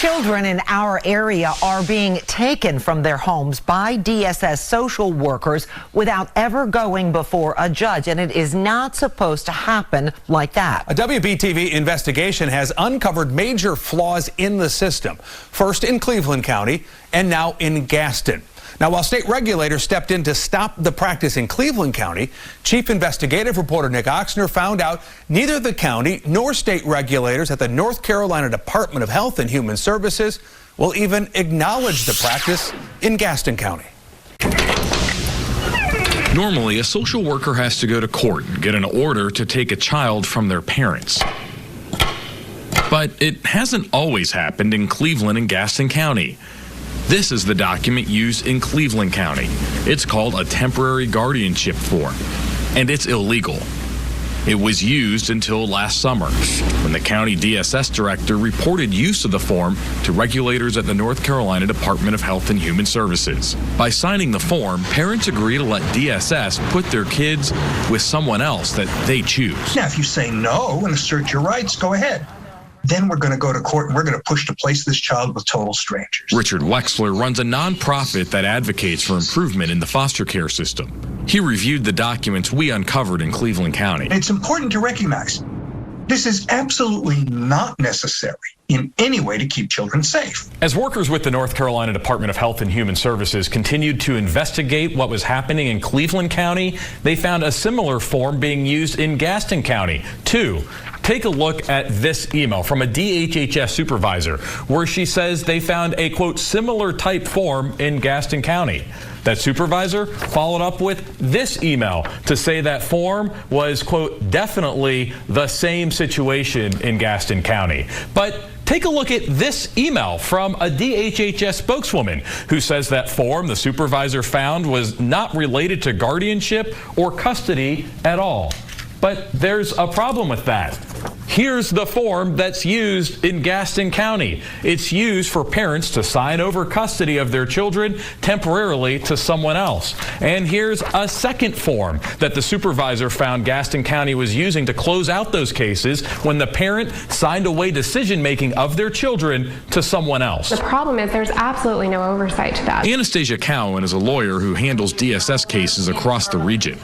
Children in our area are being taken from their homes by DSS social workers without ever going before a judge, and it is not supposed to happen like that. A WBTV investigation has uncovered major flaws in the system, first in Cleveland County and now in Gaston. Now, while state regulators stepped in to stop the practice in Cleveland County, Chief Investigative Reporter Nick Oxner found out neither the county nor state regulators at the North Carolina Department of Health and Human Services will even acknowledge the practice in Gaston County. Normally, a social worker has to go to court and get an order to take a child from their parents. But it hasn't always happened in Cleveland and Gaston County. This is the document used in Cleveland County. It's called a temporary guardianship form, and it's illegal. It was used until last summer, when the county DSS director reported use of the form to regulators at the North Carolina Department of Health and Human Services. By signing the form, parents agree to let DSS put their kids with someone else that they choose. Now, if you say no and assert your rights, go ahead. Then we're going to go to court and we're going to push to place this child with total strangers. Richard Wexler runs a nonprofit that advocates for improvement in the foster care system. He reviewed the documents we uncovered in Cleveland County. It's important to recognize this is absolutely not necessary in any way to keep children safe. As workers with the North Carolina Department of Health and Human Services continued to investigate what was happening in Cleveland County, they found a similar form being used in Gaston County. Take a look at this email from a DHHS supervisor where she says they found a, quote, similar type form in Gaston County. That supervisor followed up with this email to say that form was, quote, definitely the same situation in Gaston County. But take a look at this email from a DHHS spokeswoman who says that form the supervisor found was not related to guardianship or custody at all. But there's a problem with that. Here's the form that's used in Gaston County. It's used for parents to sign over custody of their children temporarily to someone else. And here's a second form that the supervisor found Gaston County was using to close out those cases when the parent signed away decision-making of their children to someone else. The problem is there's absolutely no oversight to that. Anastasia Cowan is a lawyer who handles DSS cases across the region.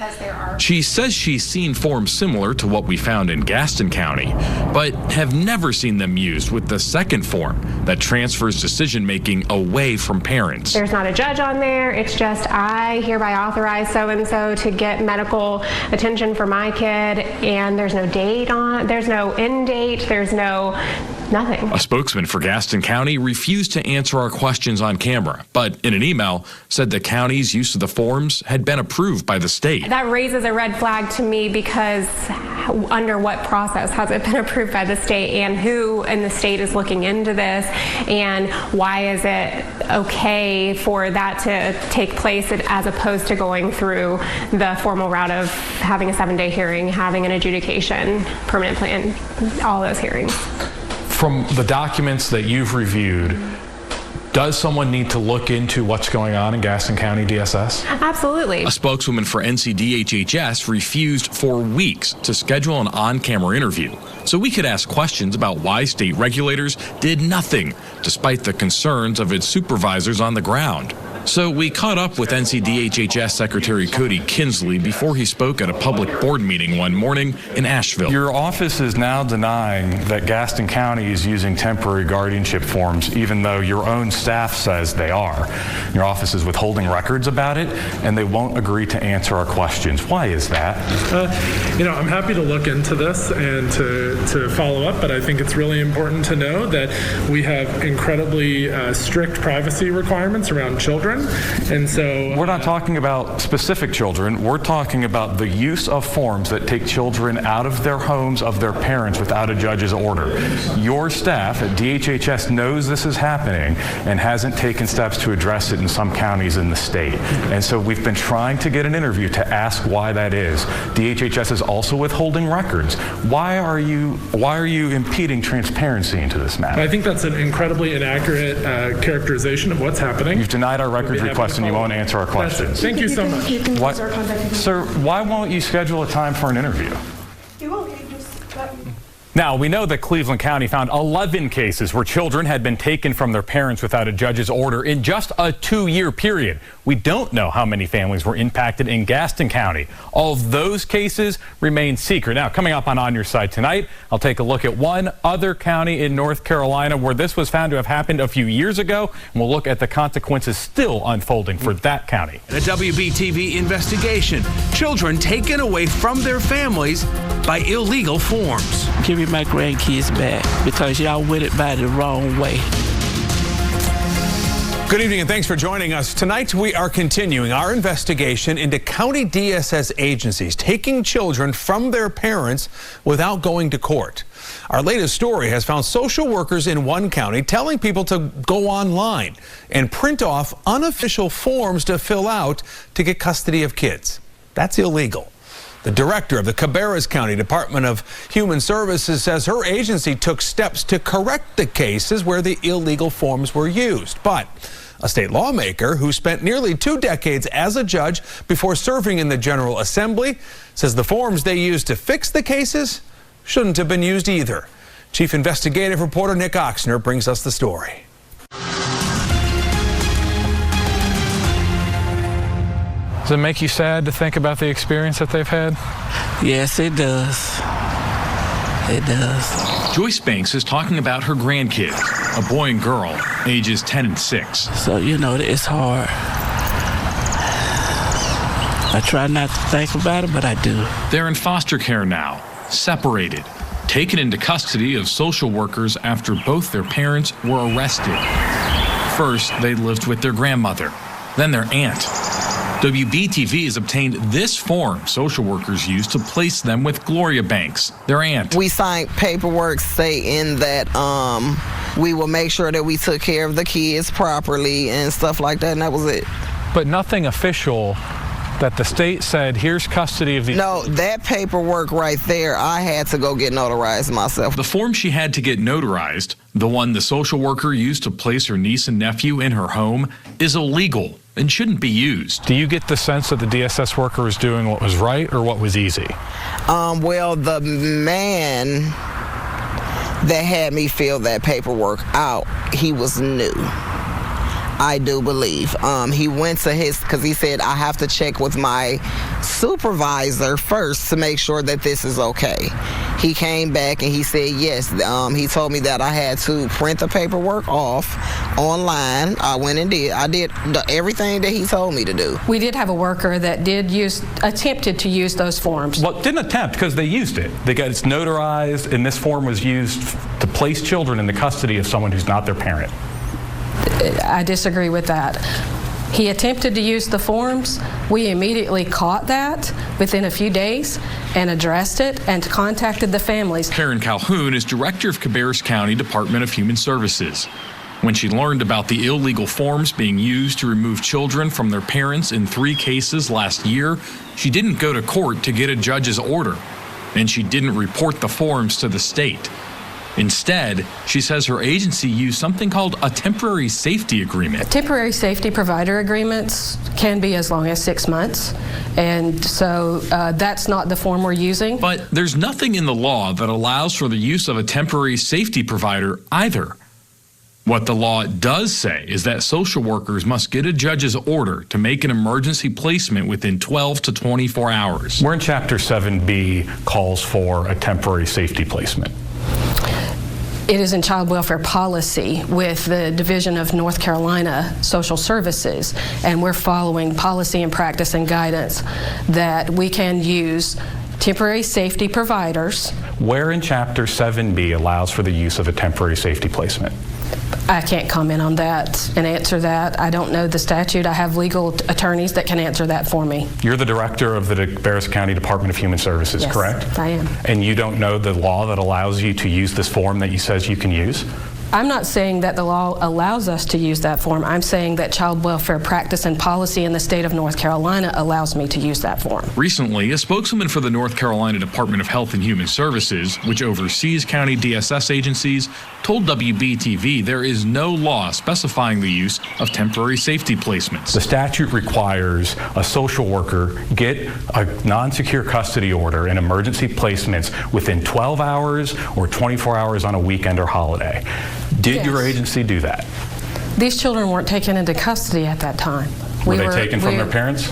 She says she's seen forms similar to what we found in Gaston County, but have never seen them used with the second form that transfers decision-making away from parents. There's not a judge on there. It's just, I hereby authorize so-and-so to get medical attention for my kid, and there's no date on it. There's no end date. There's no nothing. A spokesman for Gaston County refused to answer our questions on camera, but in an email said the county's use of the forms had been approved by the state. That raises a red flag to me because under what process has it been approved by the state, and who in the state is looking into this, and why is it okay for that to take place as opposed to going through the formal route of having a 7-day hearing, having an adjudication, permanent plan, all those hearings. From the documents that you've reviewed, does someone need to look into what's going on in Gaston County DSS? Absolutely. A spokeswoman for NCDHHS refused for weeks to schedule an on-camera interview so we could ask questions about why state regulators did nothing despite the concerns of its supervisors on the ground. So we caught up with NCDHHS Secretary Cody Kinsley before he spoke at a public board meeting one morning in Asheville. Your office is now denying that Gaston County is using temporary guardianship forms, even though your own staff says they are. Your office is withholding records about it, and they won't agree to answer our questions. Why is that? I'm happy to look into this and to follow up, but I think it's really important to know that we have incredibly strict privacy requirements around children. And so we're not talking about specific children. We're talking about the use of forms that take children out of their homes of their parents without a judge's order. Your staff at DHHS knows this is happening and hasn't taken steps to address it in some counties in the state. And so we've been trying to get an interview to ask why that is. DHHS is also withholding records. Why are you impeding transparency into this matter? I think that's an incredibly inaccurate characterization of what's happening. You've denied our records request and you won't answer our questions. Thank you so much. You can use our contact information. Sir, why won't you schedule a time for an interview? You won't. You just Now, we know that Cleveland County found 11 cases where children had been taken from their parents without a judge's order in just a 2-year period. We don't know how many families were impacted in Gaston County. All of those cases remain secret. Now, coming up on Your Side tonight, I'll take a look at one other county in North Carolina where this was found to have happened a few years ago, and we'll look at the consequences still unfolding for that county. A WBTV investigation. Children taken away from their families by illegal forms. Give me my grandkids back because y'all went it by the wrong way. Good evening and thanks for joining us. Tonight we are continuing our investigation into county DSS agencies taking children from their parents without going to court. Our latest story has found social workers in one county telling people to go online and print off unofficial forms to fill out to get custody of kids. That's illegal. The director of the Cabarrus County Department of Human Services says her agency took steps to correct the cases where the illegal forms were used. But a state lawmaker who spent nearly 2 decades as a judge before serving in the General Assembly says the forms they used to fix the cases shouldn't have been used either. Chief Investigative Reporter Nick Oxner brings us the story. Does it make you sad to think about the experience that they've had? Yes, it does. It does. Joyce Banks is talking about her grandkids, a boy and girl, ages 10 and 6. So, it's hard. I try not to think about it, but I do. They're in foster care now, separated, taken into custody of social workers after both their parents were arrested. First, they lived with their grandmother, then their aunt. WBTV has obtained this form social workers use to place them with Gloria Banks, their aunt. We signed paperwork saying that we will make sure that we took care of the kids properly and stuff like that, and that was it. But nothing official that the state said, here's custody of the... No, that paperwork right there, I had to go get notarized myself. The form she had to get notarized, the one the social worker used to place her niece and nephew in her home, is illegal and shouldn't be used. Do you get the sense that the DSS worker was doing what was right or what was easy? Well, the man that had me fill that paperwork out, he was new. I do believe. He went to because he said, I have to check with my supervisor first to make sure that this is okay. He came back and he said, yes. He told me that I had to print the paperwork off online. I went and did. I did everything that he told me to do. We did have a worker that attempted to use those forms. Well, didn't attempt because they used it. It's notarized, and this form was used to place children in the custody of someone who's not their parent. I disagree with that. He attempted to use the forms. We immediately caught that within a few days and addressed it and contacted the families. Karen Calhoun is director of Cabarrus County Department of Human Services. When she learned about the illegal forms being used to remove children from their parents in 3 cases last year, she didn't go to court to get a judge's order, and she didn't report the forms to the state. Instead, she says her agency used something called a temporary safety agreement. Temporary safety provider agreements can be as long as 6 months, and so that's not the form we're using. But there's nothing in the law that allows for the use of a temporary safety provider either. What the law does say is that social workers must get a judge's order to make an emergency placement within 12 to 24 hours. We're in Chapter 7B calls for a temporary safety placement. It is in child welfare policy with the Division of North Carolina Social Services, and we're following policy and practice and guidance that we can use temporary safety providers. Where in Chapter 7B allows for the use of a temporary safety placement? I can't comment on that and answer that. I don't know the statute. I have legal attorneys that can answer that for me. You're the director of the Cabarrus County Department of Human Services, yes, correct? I am. And you don't know the law that allows you to use this form that you says you can use? I'm not saying that the law allows us to use that form. I'm saying that child welfare practice and policy in the state of North Carolina allows me to use that form. Recently, a spokeswoman for the North Carolina Department of Health and Human Services, which oversees county DSS agencies, told WBTV there is no law specifying the use of temporary safety placements. The statute requires a social worker get a non-secure custody order and emergency placements within 12 hours or 24 hours on a weekend or holiday. Did your agency do that? These children weren't taken into custody at that time. Were they taken from their parents?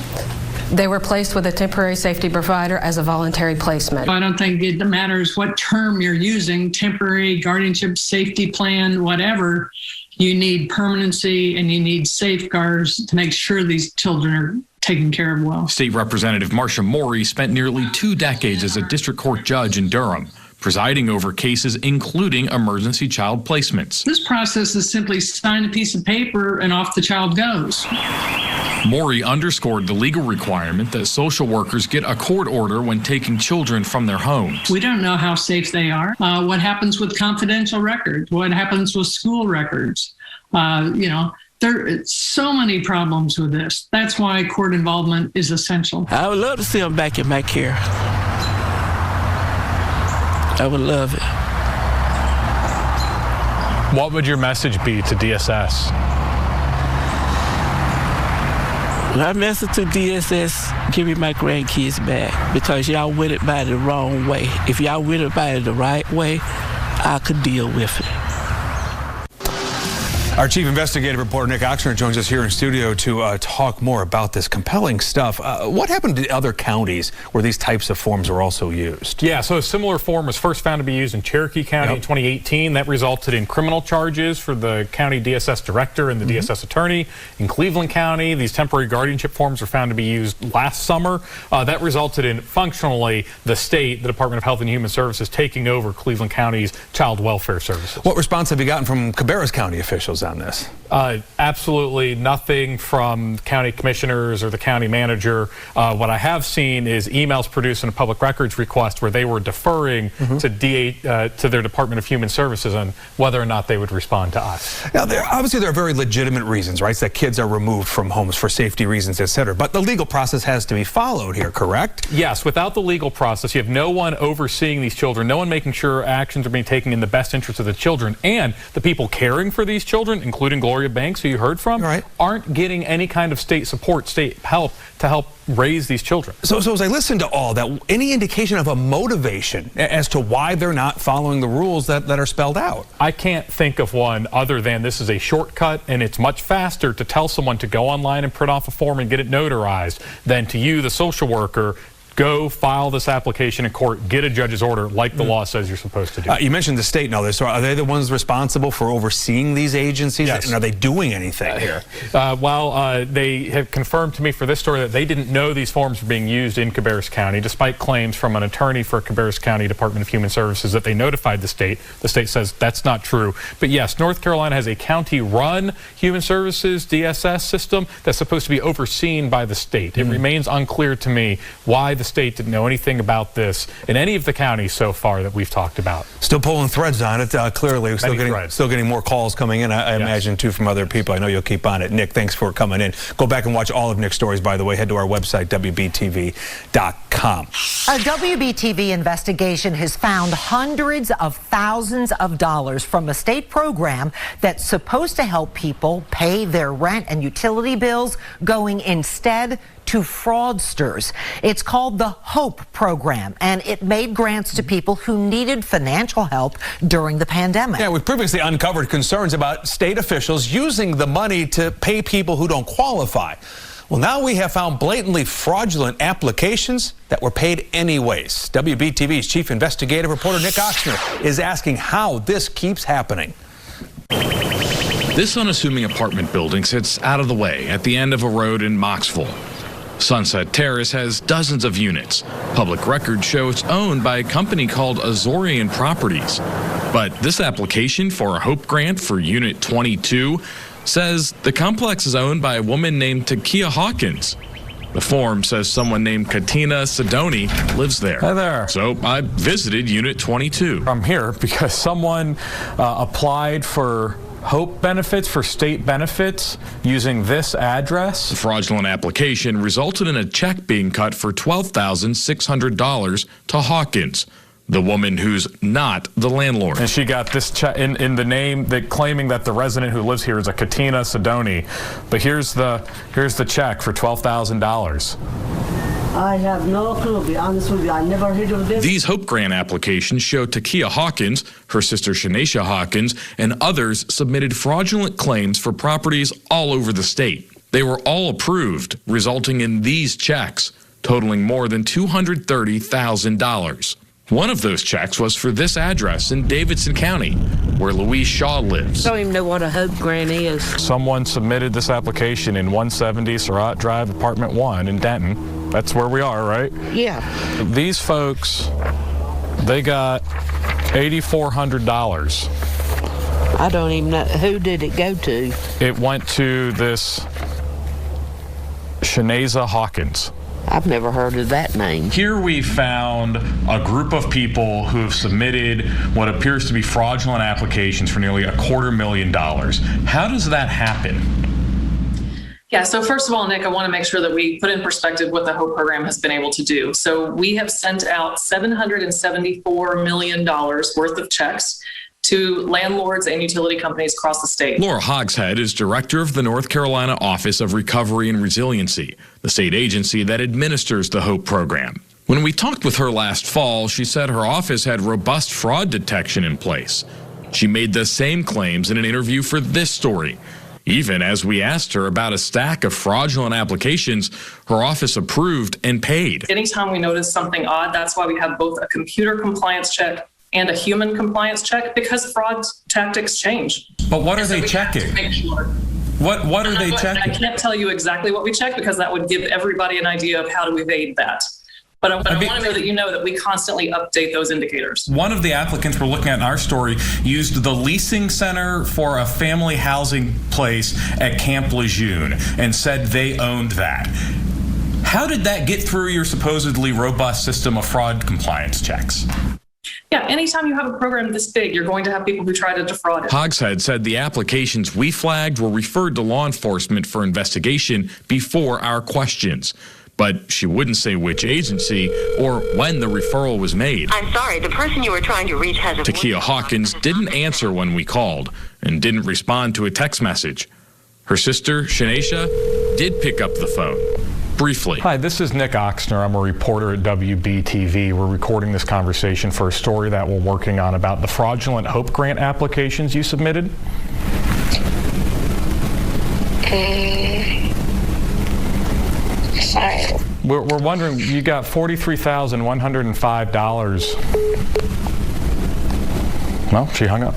They were placed with a temporary safety provider as a voluntary placement. I don't think it matters what term you're using, temporary, guardianship, safety plan, whatever. You need permanency and you need safeguards to make sure these children are taken care of well. State Representative Marsha Morey spent nearly 2 decades as a district court judge in Durham, presiding over cases including emergency child placements. This process is simply sign a piece of paper and off the child goes. Morey underscored the legal requirement that social workers get a court order when taking children from their homes. We don't know how safe they are. What happens with confidential records? What happens with school records? There are so many problems with this. That's why court involvement is essential. I would love to see them back in my care. I would love it. What would your message be to DSS? My message to DSS, give me my grandkids back, because y'all went it by the wrong way. If y'all went it by the right way, I could deal with it. Our chief investigative reporter, Nick Oxner, joins us here in studio to talk more about this compelling stuff. What happened to other counties where these types of forms are also used? Yeah, so a similar form was first found to be used in Cherokee County in 2018. That resulted in criminal charges for the county DSS director and the DSS attorney. In Cleveland County, these temporary guardianship forms were found to be used last summer. That resulted in, functionally, the state, the Department of Health and Human Services, taking over Cleveland County's child welfare services. What response have you gotten from Cabarrus County officials on this? Absolutely nothing from county commissioners or the county manager. What I have seen is emails produced in a public records request where they were deferring to their Department of Human Services on whether or not they would respond to us. Now, obviously there are very legitimate reasons, right, that kids are removed from homes for safety reasons, etc. But the legal process has to be followed here, correct? Yes, without the legal process, you have no one overseeing these children, no one making sure actions are being taken in the best interest of the children, and the people caring for these children, including Gloria Banks, who you heard from, aren't getting any kind of state support, state help to help raise these children. So as I listen to all that, any indication of a motivation as to why they're not following the rules that are spelled out? I can't think of one other than this is a shortcut, and it's much faster to tell someone to go online and print off a form and get it notarized than to you, the social worker, go file this application in court, get a judge's order like the law says you're supposed to do. You mentioned the state and all this. So are they the ones responsible for overseeing these agencies? Yes. And are they doing anything here? They have confirmed to me for this story that they didn't know these forms were being used in Cabarrus County, despite claims from an attorney for Cabarrus County Department of Human Services that they notified the state. The state says that's not true. But yes, North Carolina has a county-run human services DSS system that's supposed to be overseen by the state. It remains unclear to me why the state didn't know anything about this in any of the counties so far that we've talked about. Still pulling threads on it, clearly. Still getting more calls coming in, I imagine, too, from other people. I know you'll keep on it. Nick, thanks for coming in. Go back and watch all of Nick's stories, by the way. Head to our website, WBTV.com. A WBTV investigation has found hundreds of thousands of dollars from a state program that's supposed to help people pay their rent and utility bills, going instead to fraudsters. It's called the HOPE program, and it made grants to people who needed financial help during the pandemic. Yeah, we've previously uncovered concerns about state officials using the money to pay people who don't qualify. Well, now we have found blatantly fraudulent applications that were paid anyways. WBTV's chief investigative reporter Nick Oxner is asking how this keeps happening. This unassuming apartment building sits out of the way at the end of a road in Moxville. Sunset Terrace has dozens of units. Public records show it's owned by a company called Azorian Properties. But this application for a HOPE grant for Unit 22 says the complex is owned by a woman named Takia Hawkins. The form says someone named Katina Sidoni lives there. Hi there. So I visited Unit 22. I'm here because someone applied for HOPE benefits, for state benefits, using this address. The fraudulent application resulted in a check being cut for $12,600 to Hawkins, the woman who's not the landlord. And she got this check in the name, claiming that the resident who lives here is a Katina Sidoni. But here's the check for $12,000. I have no clue, to be honest with you. I never heard of this. These HOPE grant applications show Takia Hawkins, her sister Shanesha Hawkins, and others submitted fraudulent claims for properties all over the state. They were all approved, resulting in these checks, totaling more than $230,000. One of those checks was for this address in Davidson County, where Louise Shaw lives. I don't even know what a HOPE grant is. Someone submitted this application in 170 Surratt Drive, Apartment 1 in Denton. That's where we are, right? Yeah. These folks, they got $8,400. I don't even know. Who did it go to? It went to this Shanesha Hawkins. I've never heard of that name. Here we found a group of people who have submitted what appears to be fraudulent applications for nearly $250,000. How does that happen? Yeah, so first of all, Nick, I want to make sure that we put in perspective what the HOPE program has been able to do. So we have sent out $774 million worth of checks to landlords and utility companies across the state. Laura Hogshead is director of the North Carolina Office of Recovery and Resiliency, the state agency that administers the HOPE program. When we talked with her last fall, she said her office had robust fraud detection in place. She made the same claims in an interview for this story. Even as we asked her about a stack of fraudulent applications her office approved and paid. Anytime we notice something odd, that's why we have both a computer compliance check and a human compliance check, because fraud tactics change. But what are they checking? What are they checking? I can't tell you exactly what we check, because that would give everybody an idea of how to evade that. But I want to know that you know that we constantly update those indicators. One of the applicants we're looking at in our story used the leasing center for a family housing place at Camp Lejeune and said they owned that. How did that get through your supposedly robust system of fraud compliance checks? Yeah, anytime you have a program this big, you're going to have people who try to defraud it. Hogshead said the applications we flagged were referred to law enforcement for investigation before our questions. But she wouldn't say which agency or when the referral was made. I'm sorry, the person you were trying to reach has a... Takia Hawkins didn't answer when we called and didn't respond to a text message. Her sister, Shanesha, did pick up the phone. Briefly. Hi, this is Nick Oxner. I'm a reporter at WBTV. We're recording this conversation for a story that we're working on about the fraudulent HOPE grant applications you submitted. Sorry. We're wondering, you got $43,105. Well, she hung up.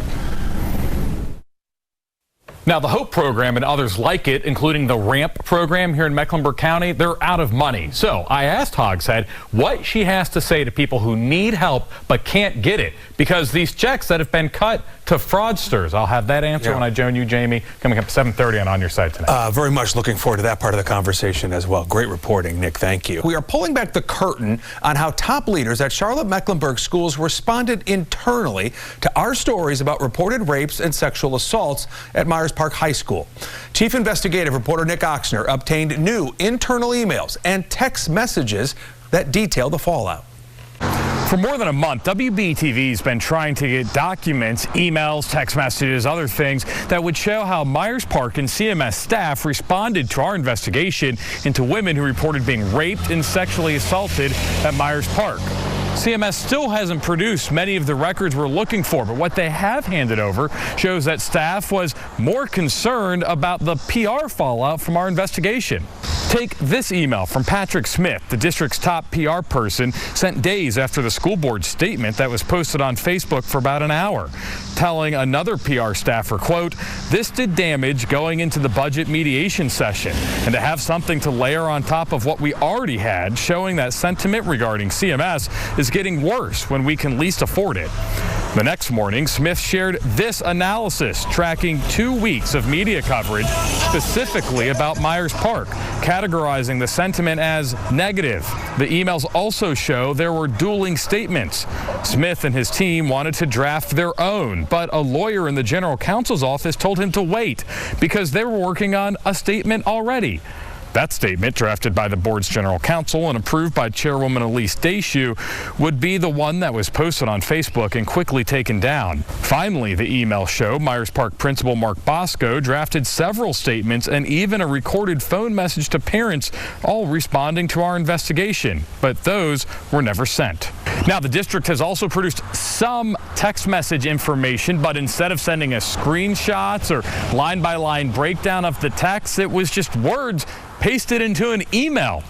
Now, the HOPE program and others like it, including the RAMP program here in Mecklenburg County, they're out of money. So I asked Hogshead what she has to say to people who need help but can't get it because these checks that have been cut to fraudsters. I'll have that answer when I join you, Jamie, coming up at 7:30 on your side tonight. Very much looking forward to that part of the conversation as well. Great reporting, Nick. Thank you. We are pulling back the curtain on how top leaders at Charlotte-Mecklenburg schools responded internally to our stories about reported rapes and sexual assaults at Myers Park High School. Chief Investigative Reporter Nick Oxner obtained new internal emails and text messages that detail the fallout. For more than a month, WBTV's been trying to get documents, emails, text messages, other things that would show how Myers Park and CMS staff responded to our investigation into women who reported being raped and sexually assaulted at Myers Park. CMS still hasn't produced many of the records we're looking for, but what they have handed over shows that staff was more concerned about the PR fallout from our investigation. Take this email from Patrick Smith, the district's top PR person, sent days after the school board statement that was posted on Facebook for about an hour, telling another PR staffer, quote, "This did damage going into the budget mediation session, and to have something to layer on top of what we already had, showing that sentiment regarding CMS is getting worse when we can least afford it." The next morning, Smith shared this analysis tracking 2 weeks of media coverage specifically about Myers Park, categorizing the sentiment as negative. The emails also show there were dueling statements. Smith and his team wanted to draft their own, but a lawyer in the general counsel's office told him to wait because they were working on a statement already. That statement, drafted by the board's general counsel and approved by Chairwoman Elise Deshu, would be the one that was posted on Facebook and quickly taken down. Finally, the email showed Myers Park Principal Mark Bosco drafted several statements and even a recorded phone message to parents, all responding to our investigation. But those were never sent. Now, the district has also produced some text message information, but instead of sending us screenshots or line-by-line breakdown of the text, it was just words pasted into an email.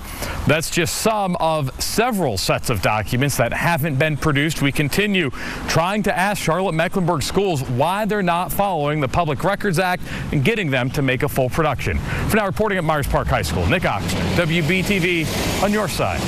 That's just some of several sets of documents that haven't been produced. We continue trying to ask Charlotte-Mecklenburg schools why they're not following the Public Records Act and getting them to make a full production. For now, reporting at Myers Park High School, Nick Oxman, WBTV on your side.